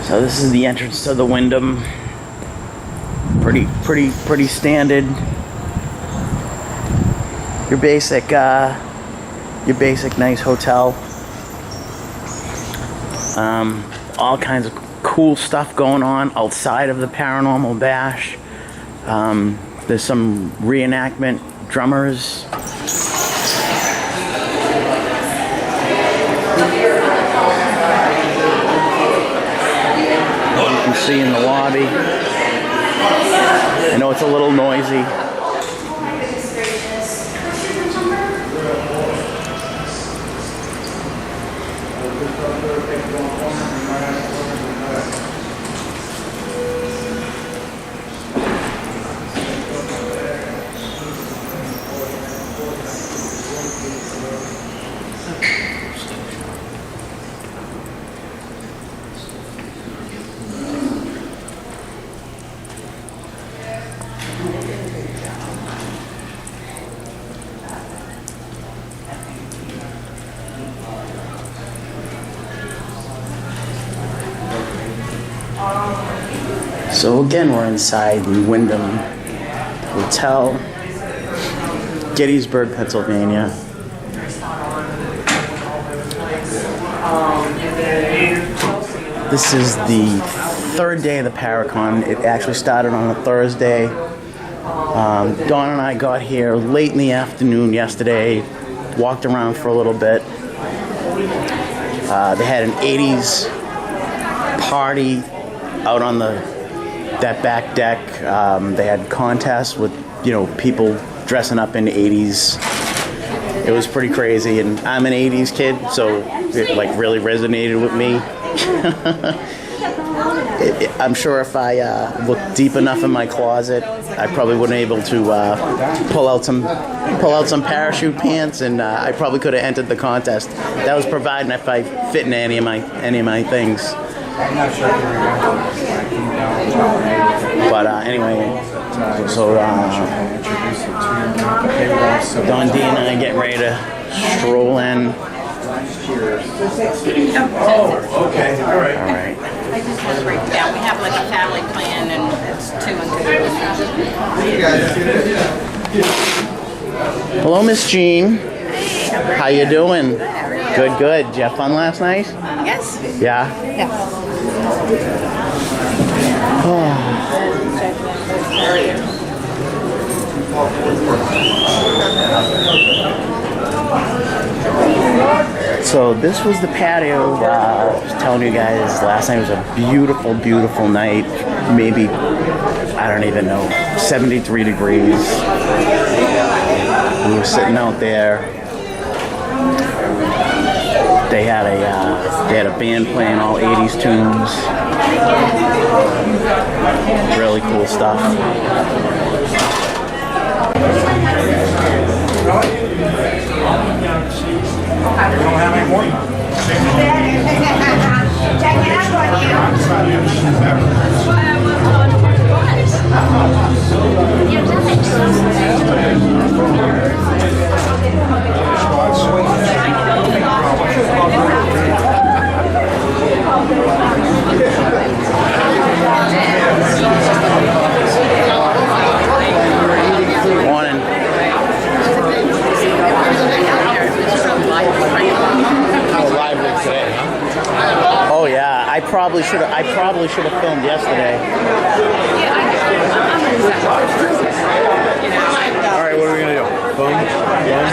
So this is the entrance to the Wyndham. Pretty standard. Your basic nice hotel. All kinds of cool stuff going on outside of the Paranormal Bash. There's some reenactment drummers. You can see in the lobby. I know it's a little noisy. So again, we're inside the Wyndham Hotel, Gettysburg, Pennsylvania. This is the third day of the Paracon. It actually started on a Thursday. Dawn and I got here late in the afternoon yesterday, walked around for a little bit. They had an 80s party out on that back deck. They had contests with, people dressing up in 80s. It was pretty crazy, and I'm an 80s kid, so it really resonated with me. I'm sure if I looked deep enough in my closet, I probably wouldn't be able to pull out some parachute pants, and I probably could have entered the contest. That was providing if I fit in any of my things. But anyway, so Don D and I getting ready to stroll in. Oh, okay, all right. All right. I just want to break it down. We have like a family plan, and it's 2 and 2. Hello, Miss Jean. How you doing? Good, good. Did you have fun last night? Yes. Yeah? Yes. So this was the patio. I was telling you guys last night was a beautiful, beautiful night. Maybe, I don't even know, 73 degrees. We were sitting out there. They had a band playing all 80s tunes. Really cool stuff. You don't have any more? Morning. Oh yeah, I probably should have filmed yesterday. All right, what are we gonna do? Boom? Yeah.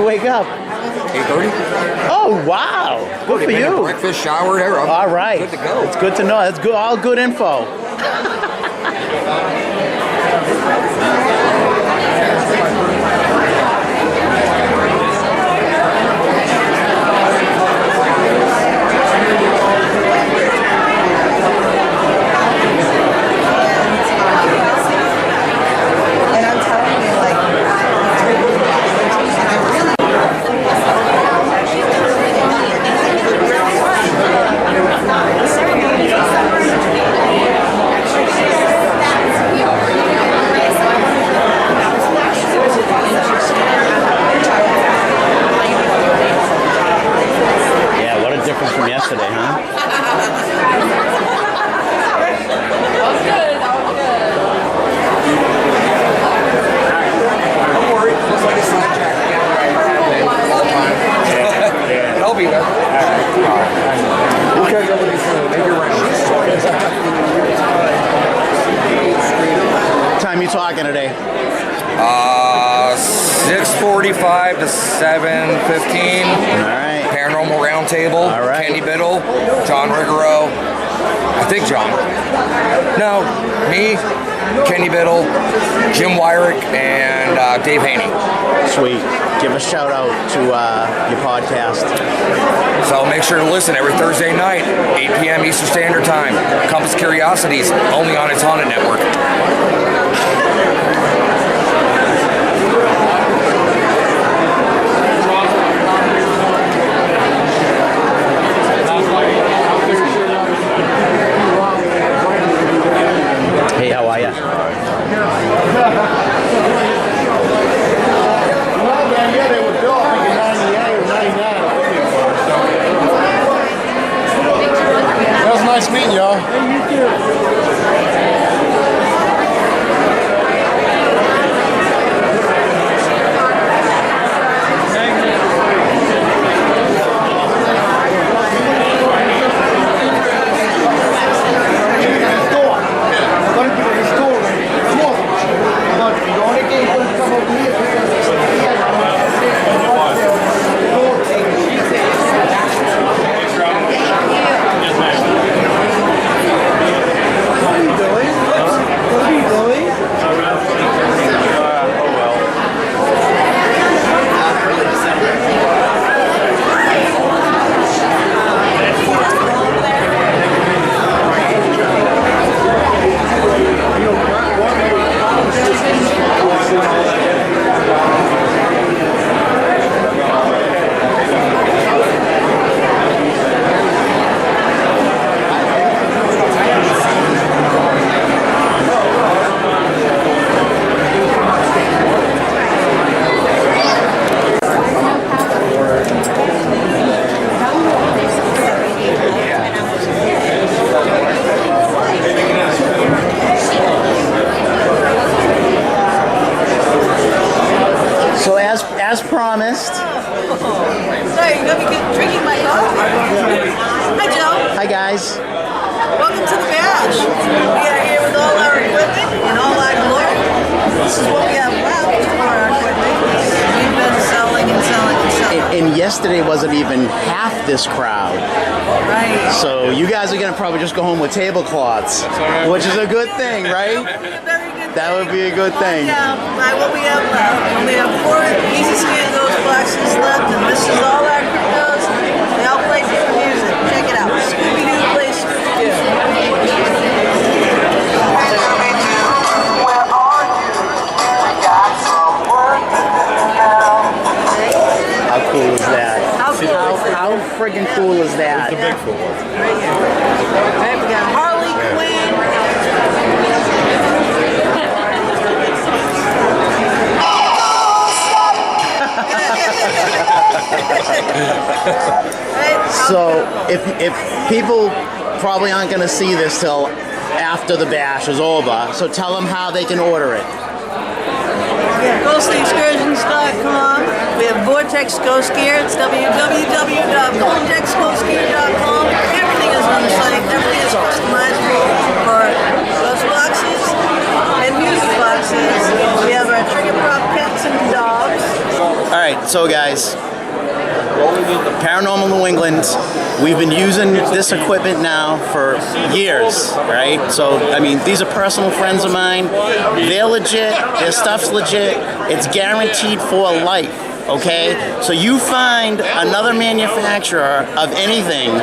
you wake up? 8:30. Oh, wow. Good for you. Breakfast, shower, whatever. I'm All right. Good to go. It's good to know. That's good. All good info. And I'm telling you, like, Yeah, what a difference from yesterday, huh? Don't worry. Looks like a sidetrack again. And I'll be there. We'll catch up with you soon. Make your rounds. What time you talking today? 6:45 to 7:15. All right. Paranormal Roundtable. All right. Kenny Biddle, John Rigoro. I think John. No, me, Kenny Biddle, Jim Wyrick, and Dave Haney. Sweet. Give a shout out to your podcast. So make sure to listen every Thursday night, 8 p.m. Eastern Standard Time. Compass Curiosities, only on its Haunted Network. Hey, how are ya? Yeah, they were built like in 98 or 99. That was nice meeting y'all. So as promised, sorry, you're gonna be drinking my coffee. Hi, Joe. hi guys. Welcome to the bash. We are here with all our equipment and all our glory. This is what we have left for our equipment. We've been selling and selling and selling. And yesterday wasn't even half this crowd. Right. So you guys are gonna probably just go home with tablecloths, which is a good thing, right? That would be a good thing. Yeah, by what we have left. We only have 4 easy scan those boxes left, and this is all our cryptos. They all play different music. Check it out. Scooby-Doo plays Scooby-Doo. How cool is that? How cool is that? How friggin' cool is that? Right here. Right, we got Harley Quinn. So if people probably aren't gonna see this till after the bash is over, so tell them how they can order it. GhostlyExcursions.com. We have Vortex Ghost Gear. It's www.vortexghostgear.com. Everything is on the site. Everything is customizable for ghost boxes and music boxes. We have our trigger prop pets and dogs. All right, So guys, Paranormal New England, we've been using this equipment now for years, right? So, I mean, these are personal friends of mine. They're legit, their stuff's legit, it's guaranteed for life, okay? So you find another manufacturer of anything,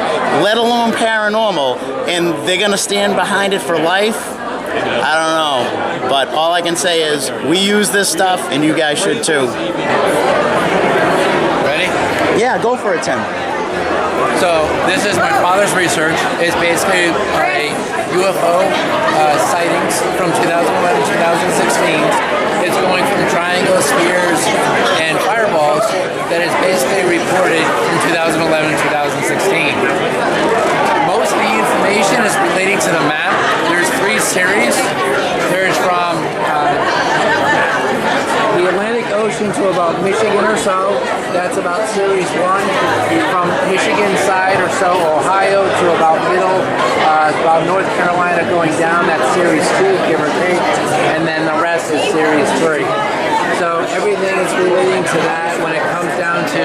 let alone paranormal, and they're gonna stand behind it for life? I don't know, but all I can say is we use this stuff and you guys should too. Ready? Yeah, go for it, Tim. So this is my father's research. It's basically a UFO sightings from 2011, 2016. It's going from triangles, spheres, and fireballs that is basically reported from 2011 and 2016. Most of the information is relating to the map. There's 3 series. There's from the Atlantic Ocean to about Michigan or so. That's about series 1. From Michigan side or so, Ohio to about middle, about North Carolina going down. That's series 2, give or take. And then the rest is series 3. So everything is relating to that when it comes down to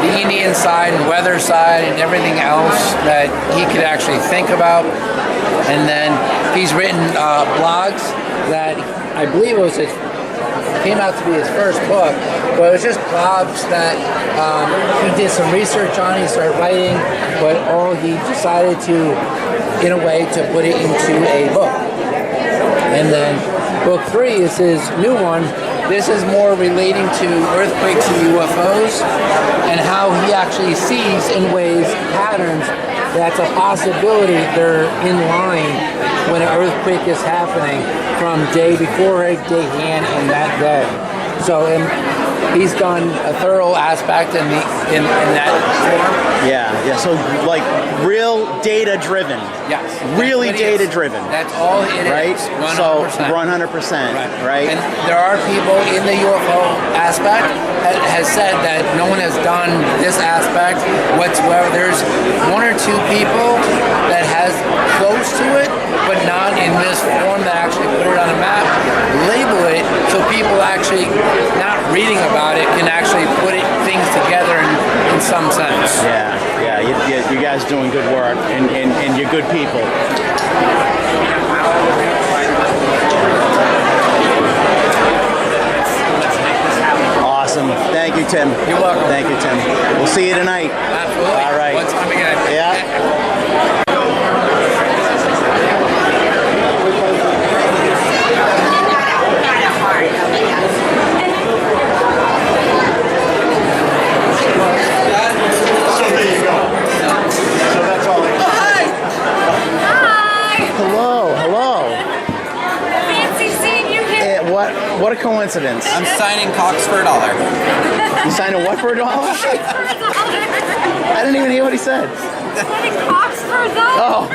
the Indian side and weather side and everything else that he could actually think about. And then he's written blogs that I believe came out to be his first book, but it was just blogs that he did some research on. He started writing, but all he decided to, in a way, to put it into a book. And then book 3 is his new one. This is more relating to earthquakes and UFOs and how he actually sees in ways, patterns, that's a possibility they're in line when an earthquake is happening from day before, day hand, and that day. So he's done a thorough aspect in that form. Yeah. So like real data driven. Yes. Really data driven. That's all it right? is. 100%. So 100%. Right. And there are people in the UFO aspect has said that no one has done this aspect whatsoever. There's 1 or 2 people that has close to it, but not in this form that actually put it on a map, label it so people actually not reading about it can actually put things together in some sense. Yeah. You guys doing good work, and you're good people. Awesome. Thank you, Tim. You're welcome. Thank you, Tim. We'll see you tonight. Absolutely. All right. One time again. Yeah. So there you go. So that's all. Hello. Fancy seeing you here. What a coincidence. I'm signing cocks for $1. You signed a what for $1? I didn't even hear what he said. Signing cocks for $1. Oh.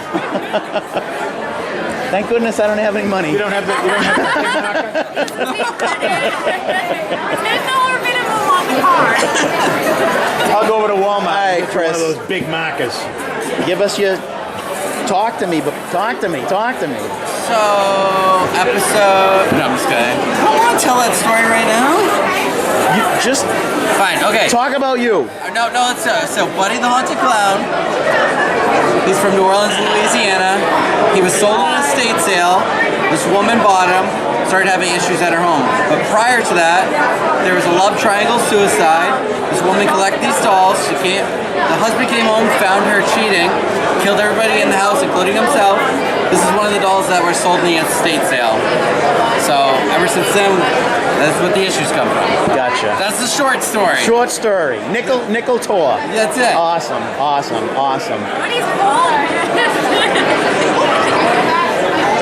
Thank goodness I don't have any money. You don't have the $10 minimum on the card. I'll go over to Walmart. All right, and get you one Chris. of those big markers. Give us your... Talk to me. So, episode... No, I'm just kidding. I don't want to tell that story right now. You just Fine, okay. talk about you. No, let's so Buddy the Haunted Clown. He's from New Orleans, Louisiana. He was sold on an estate sale. This woman bought him, started having issues at her home. But prior to that, there was a love triangle suicide. This woman collected these dolls. The husband came home, found her cheating, killed everybody in the house, including himself. This is one of the dolls that were sold in the estate sale. So ever since then, that's what the issues come from. Gotcha. That's the short story. Short story. Nickel tour. That's it. Awesome. What is called?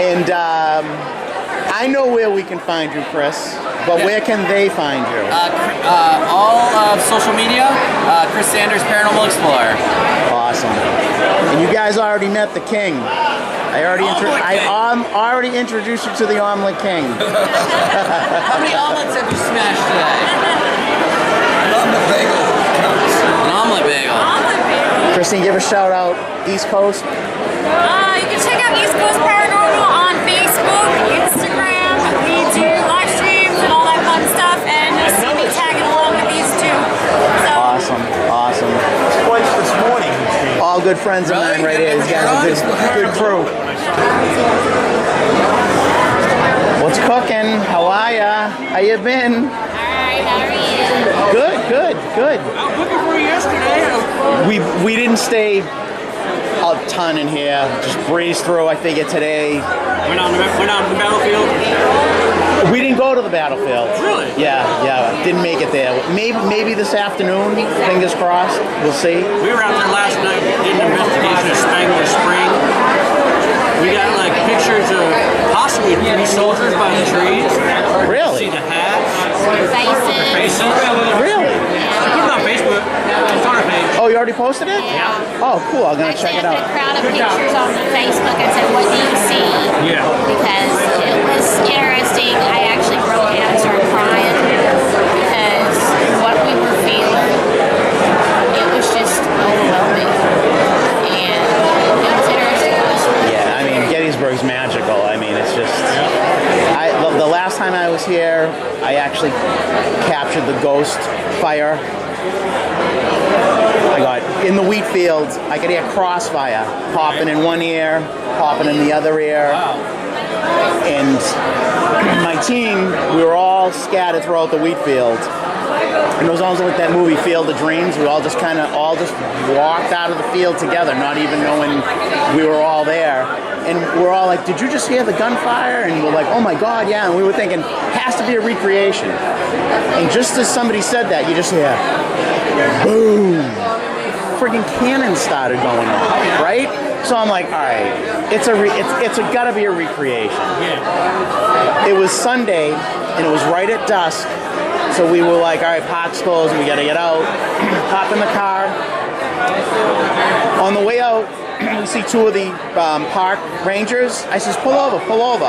And I know where we can find you, Chris. But where can they find you? All of social media, Chris Sanders, Paranormal Explorer. Awesome. And you guys already met the king. I already introduced you to the Omelet King. How many omelets have you smashed today? An omelet bagel. An omelet bagel. Christine, give a shout out East Coast. You can check out East Coast Paranormal on Facebook, Instagram. We do live streams and all that fun stuff, and you'll see me tagging along with these 2 good friends of mine right here. These guys are good crew. What's cooking? How are ya? How you been? Alright, how are you? Good. I was looking for you yesterday. We didn't stay a ton in here. Just breezed through. I figured today. Went out to the battlefield. We didn't go to the battlefield. Really? Yeah. Didn't make it there. Maybe this afternoon. Fingers crossed. We'll see. We were out there last night doing an investigation of Spangler Spring. We got like pictures of possibly 3 soldiers by the trees. Really? See the hats. Faces. Really? Put it on Facebook. It's on our page. Oh, you already posted it? Yeah. Oh, cool. I'm I gonna check sent it a out. crowd of pictures on Facebook and said, what do you see? Yeah. Because it was interesting. I actually broke down and started crying because what we were feeling, it was just overwhelming. And it was interesting. Yeah, I mean, Gettysburg's magical. I mean, it's just. The last time I was here, I actually captured the ghost fire. I got in the wheat fields. I could hear crossfire popping in one ear, popping in the other ear. And my team, we were all scattered throughout the wheat field. And it was almost like that movie Field of Dreams. We all just walked out of the field together, not even knowing we were all there. And we're all like, did you just hear the gunfire? And we're like, oh my God, yeah. And we were thinking, has to be a recreation. And just as somebody said that, you just hear, boom. Friggin' cannon started going off, right? So I'm like, all right, it's gotta be a recreation. It was Sunday, and it was right at dusk. So we were like, all right, park's closed, we gotta get out. Hop in the car. On the way out, we see 2 of the park rangers. I says, pull over. Battle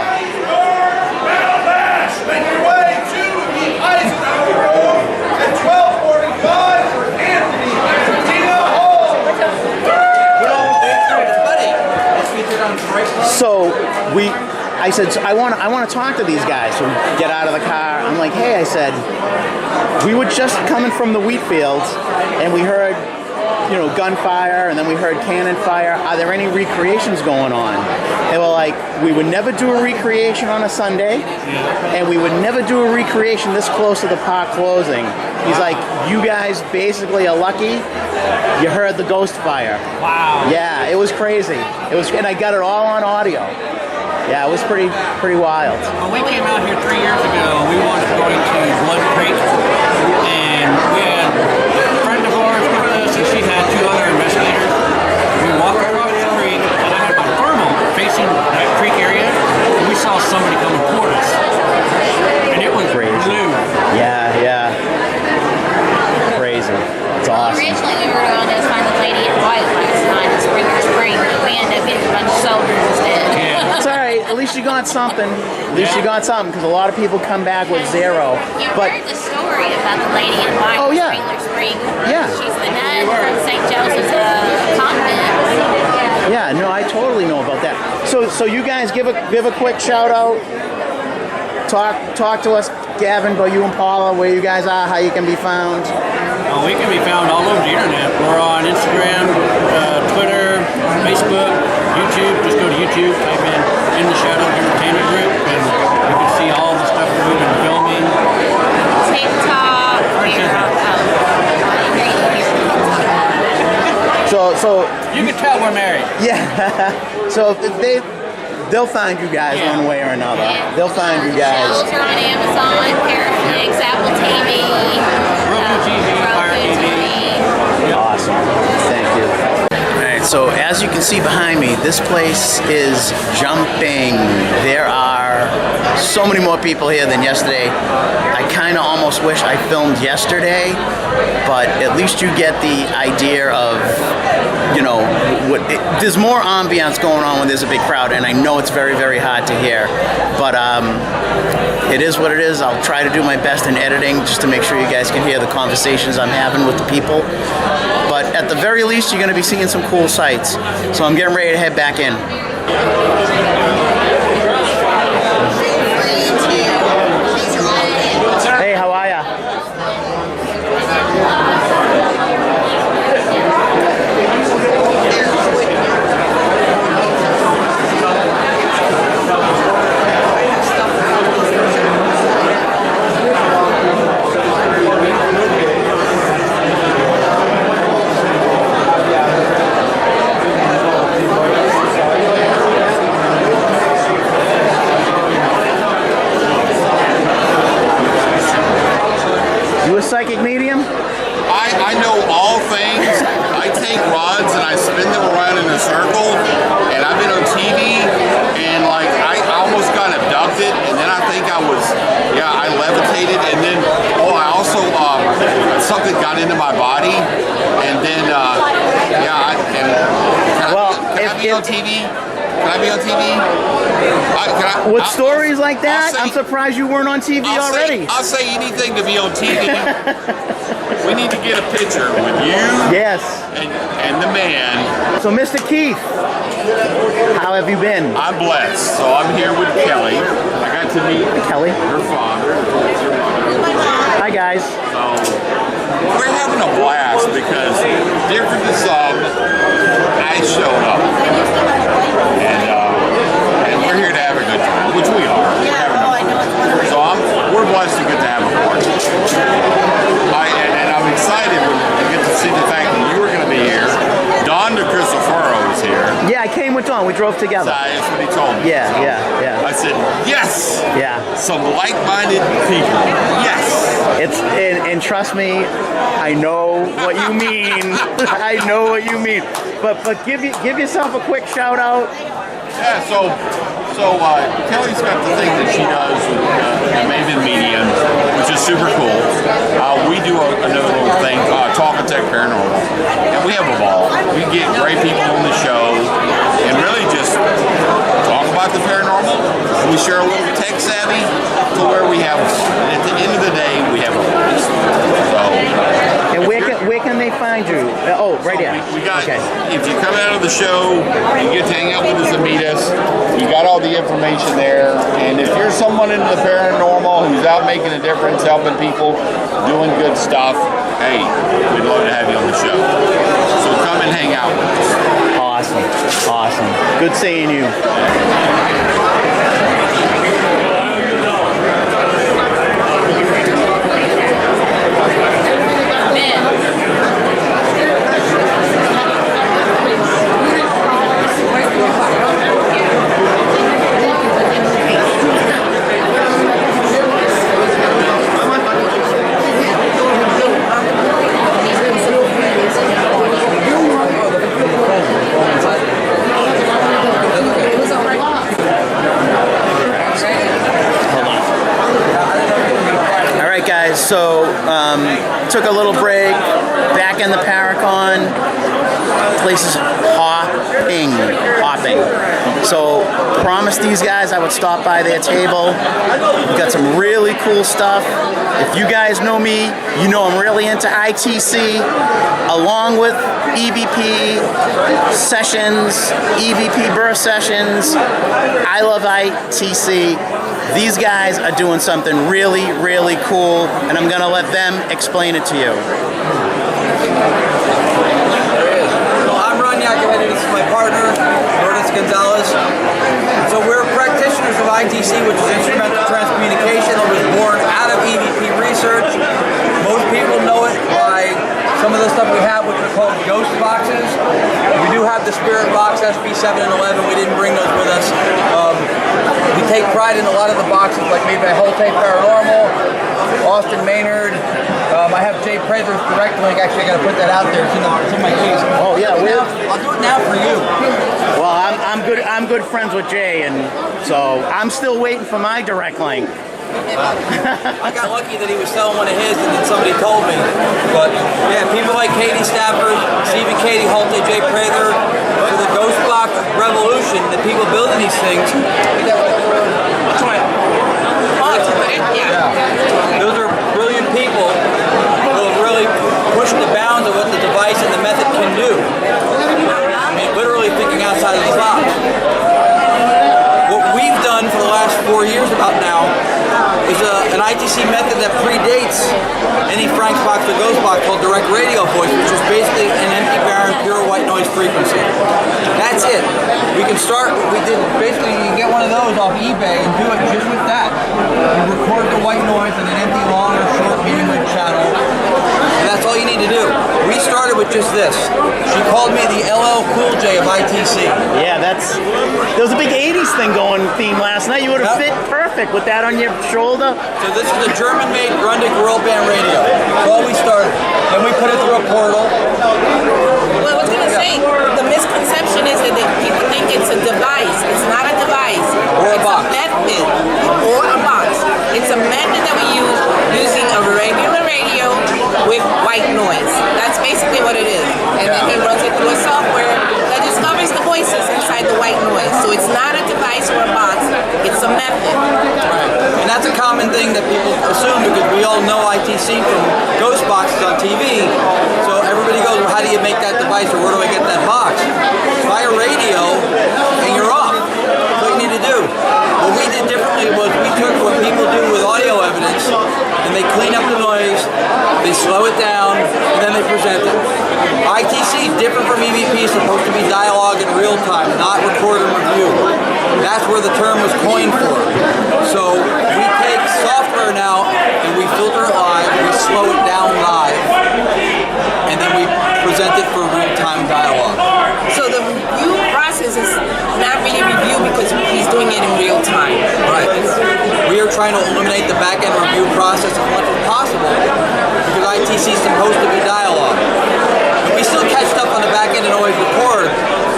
Bash, make your way to the Eisenhower Road at 1245 Anthony Tina Hall. So I said, I want to talk to these guys. So we get out of the car. I'm like, hey, I said, we were just coming from the wheat fields, and we heard, gunfire, and then we heard cannon fire. Are there any recreations going on? They were like, we would never do a recreation on a Sunday, and we would never do a recreation this close to the park closing. He's like, you guys basically are lucky you heard the ghost fire. Wow. Yeah, it was crazy. And I got it all on audio. Yeah, it was pretty wild. When we came out here 3 years ago, we wanted going to Blood Creek, and we had a friend of ours with us, and she had 2 other investigators. We walked across the creek, and I had my thermal facing that creek area, and we saw somebody coming toward us. And it was Crazy. blue. Yeah. Crazy. It's awesome. Originally, we were going to find the lady in white last night at Spring. We ended up getting a bunch of soldiers instead. Yeah. It's all right. At least you got something. Because a lot of people come back with 0. You But heard the story about the lady in white Oh, yeah. Spring. Yeah. She's the nun from St. Joseph's convent. yeah, no, I totally know about that. So you guys give a quick shout out. Talk to us, Gavin, about you and Paula, where you guys are, how you can be found. We can be found all over the internet. We're on Instagram, Twitter, Facebook, YouTube. Just go to YouTube, type in the Shadow Entertainment Group, and you can see all the stuff that we've been filming. TikTok. So You can tell we're married. yeah. So they'll find you guys one way or another. They'll find you guys. Shows are on Amazon, Paraflix, Apple TV, Roku TV, Fire TV. Awesome. Thank you. All right, so as you can see behind me, this place is jumping. There are so many more people here than yesterday. I kind of almost wish I filmed yesterday, but at least you get the idea of, there's more ambiance going on when there's a big crowd, and I know it's very, very hard to hear, but it is what it is. I'll try to do my best in editing just to make sure you guys can hear the conversations I'm having with the people. But at the very least, you're going to be seeing some cool sights. So I'm getting ready to head back in. Hey, how are ya? levitated, and then I also something got into my body, and then can I be on TV? Can I be on TV? With stories like that, I'm surprised you weren't on TV already. I'll say anything to be on TV. We need to get a picture with you. Yes. And the man. So, Mr. Keith, how have you been? I'm blessed. So I'm here with Kelly. I got to meet Kelly, her father. Hi, guys. So we're having a blast because different than some, I showed up. And we're here to have a good time, which we are. So we're blessed to get to have a party. And I'm excited to get to see the fact that you were going to be here. Don DeCristoforo is here. Yeah, I came with Don. We drove together. That's what he told me. Yeah, yeah. I said, yes! Yeah. Some like-minded people. Yes! And trust me, I know what you mean. I know what you mean. But give yourself a quick shout out. Yeah, so Kelly's got the thing that she does with Maven Media, which is super cool. We do another little thing, Talk and Tech Paranormal, and we have a ball. We get great people on the show and really just talk about the paranormal. And we share a little tech savvy to where we have fun. And at the end of the day, we have a blast. And where can they find you? Right here. We got. Okay. If you come out of the show, you get to hang out with us and meet us. You got all the information there. And if you're someone into the paranormal who's out making a difference, helping people, doing good stuff, hey, we'd love to have you on the show. So come and hang out with us. Awesome. Good seeing you. So, took a little break, back in the Paracon, place is hopping. So, promised these guys I would stop by their table. We've got some really cool stuff. If you guys know me, you know I'm really into ITC, along with EVP sessions, EVP burst sessions. I love ITC. These guys are doing something really, really cool, and I'm going to let them explain it to you. Well, I'm Ron Yakovlevich. This is my partner, Lourdes Gonzalez. So we're practitioners of ITC, which is instrumental transcommunication. It was born out of EVP research. Most people know it by some of the stuff we have, which are called ghost boxes. We do have the spirit box, SP7 and 11. We didn't bring those with us. We take pride in a lot of the boxes, like made by Holte Paranormal, Austin Maynard. I have Jay Prather's direct link. Actually, I got to put that out there. It's in my case. Oh yeah, I'll do it now for you. Well, I'm good friends with Jay, and so I'm still waiting for my direct link. I got lucky that he was selling one of his, and then somebody told me. But yeah, people like Katie Stafford, Stephen Katie, Holte, Jay Prather, for the Ghost Box revolution, the people building these things. Those are brilliant people who have really pushed the bounds of what the device and the method can do. I mean, literally thinking outside of the box. What we've done for the last 4 years about now is an ITC method that predates any Frank's box or Ghost box called direct radio voice, which is basically an empty barren pure white noise frequency. That's it. We can start, we did basically, you can get one of those off eBay and do it just with that. You record the white noise in an empty long or short medium range channel. And that's all you need to do. We started with just this. She called me the LL Cool J of ITC. Yeah, there was a big 80s theme last night. You would have fit perfect with that on your shoulder. So this is a German-made Grundig World Band radio. That's all we started. Then we put it through a portal. Well, I was going to say, the misconception is that people think it's a device. It's not a device. Or a box. It's a method. Or a box. It's a method that we common thing that people assume because we all know ITC from ghost boxes on TV. So everybody goes, well, how do you make that device or where do I get that box? Buy a radio and you're off. That's what you need to do. What we did differently was we took what people do with audio evidence and they clean up the noise, they slow it down, and then they present it. ITC is different from EVP, it's supposed to be dialogue in real time, not record and review. That's where the term was coined for. So we take software now and we filter it live, we slow it down live, and then we present it for real-time dialogue. So the review process is not really review because he's doing it in real time. Right. We are trying to eliminate the back-end review process as much as possible because ITC is supposed to be dialogue. And we still catch stuff on the back end and always record,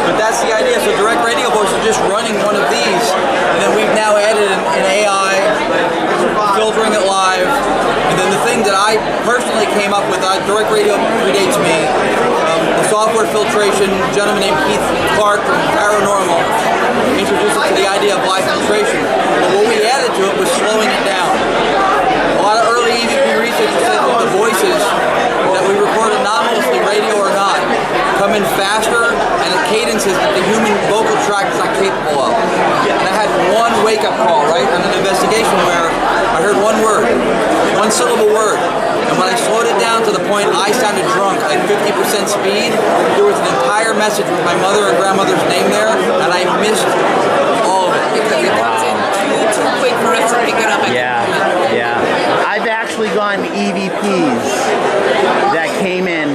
but that's the idea. So direct radio voice is just running one of these, and then we've now added an AI, filtering it live, and then the thing that I personally came up with, direct radio predates me, the software filtration, a gentleman named Keith Clark from Paranormal introduced us to the idea of live filtration. But what we added to it was slowing it down. A lot of early EVP researchers said that the voices that we record anomalously, radio or not, come in faster and at cadences that the human vocal tract is not capable of. And I had one wake-up call, right, on an investigation where I heard one word, one syllable word. And when I slowed it down to the point I sounded drunk, like 50% speed, there was an entire message with my mother and grandmother's name there, and I missed all of it. Because it comes in too quick for us to pick it up. Yeah. I've actually gotten EVPs that came in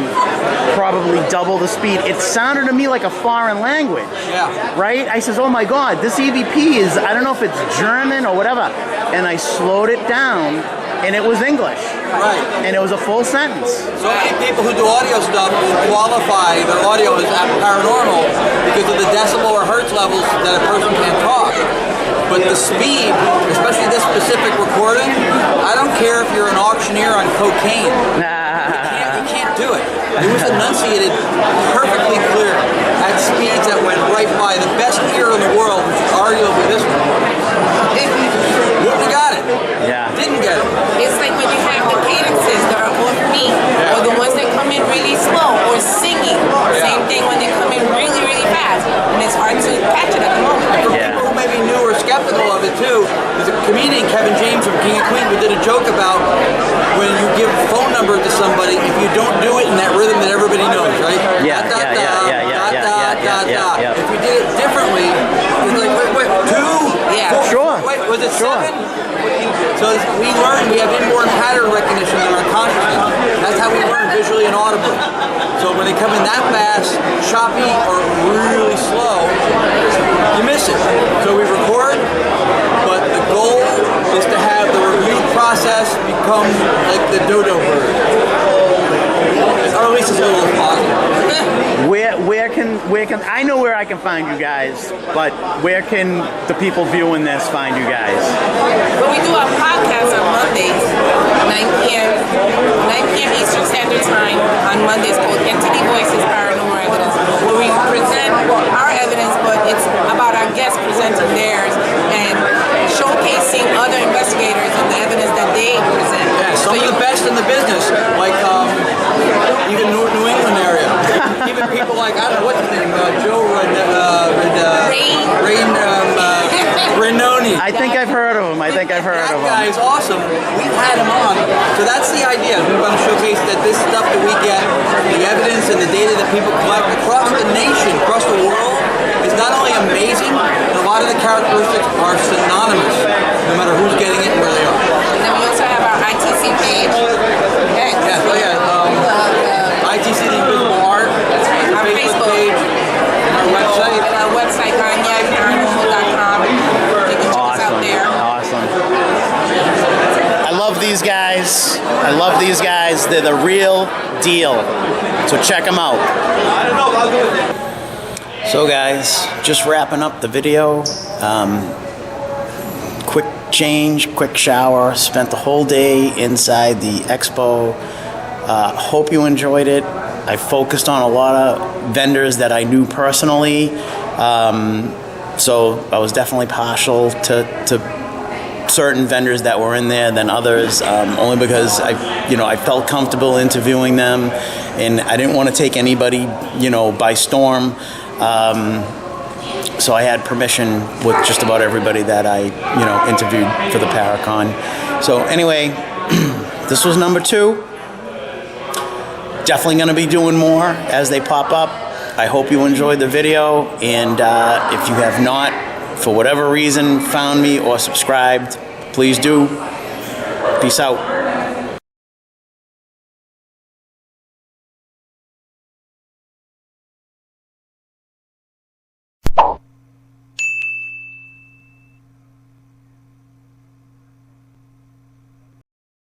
probably double the speed. It sounded to me like a foreign language. Yeah. Right? I says, oh my God, this EVP is, I don't know if it's German or whatever. And I slowed it down and it was English. Right. And it was a full sentence. So many people who do audio stuff will qualify their audio as paranormal because of the decibel or hertz levels that a person can't talk. But the speed, especially this specific recording, I don't care if you're an auctioneer on cocaine. You can't do it. It was enunciated perfectly clear at speeds that went right by the best ear in the world, which is arguably this one. Wouldn't have got it. Yeah. Didn't get it. It's like when you have the cadences that are off beat, or the ones that come in really slow, or singing. Same thing when they come in really, really fast, and it's hard to catch it at the moment. For people who may be new or skeptical of it too, there's a comedian, Kevin James from King of Queens, who did a joke about when you give a phone number to somebody, if you don't do it in that rhythm that everybody knows, right? Yeah. If you did it differently, it's like, wait, 2? Yeah. 4? Sure. Wait, was it Sure. 7? So we learn, we have inborn pattern recognition in our consciousness. That's how we learn visually and audibly. So when they come in that fast, choppy, or really slow, you miss it. So we record, but the goal is to have the review process become like the dodo bird. Or at least it's a little positive. Where can I know where I can find you guys, but where can the people viewing this find you guys? But we do our podcast on Mondays, 9 p.m. Eastern Standard Time on Mondays called Entity Voices Paranormal Evidence, where we present our evidence, but it's about our guests presenting theirs and showcasing other investigators and the evidence that they present. Yeah, some of the best in the business, like even New England area. Even people like, I don't know what's his name, Joe Renoni. I think I've heard of him. That guy is awesome. We've had him on. So that's the idea. We want to showcase that this stuff that we get, the evidence and the data that people collect across the nation, across the world, is not only amazing, but a lot of the characteristics are synonymous, no matter who's getting it and where they are. And then we also have our ITC page. ITC, the Invisible Art, Our Facebook page, and our website. And our website, paranormal.com. You can check us out there. Awesome. I love these guys. They're the real deal. So check them out. So guys, just wrapping up the video. Quick change, quick shower. Spent the whole day inside the expo. Hope you enjoyed it. I focused on a lot of vendors that I knew personally. So I was definitely partial to certain vendors that were in there than others, only because I felt comfortable interviewing them, and I didn't want to take anybody, by storm. So I had permission with just about everybody that I, interviewed for the Paracon. So anyway, this was number 2. Definitely going to be doing more as they pop up. I hope you enjoyed the video, and if you have not, for whatever reason, found me or subscribed, please do. Peace out.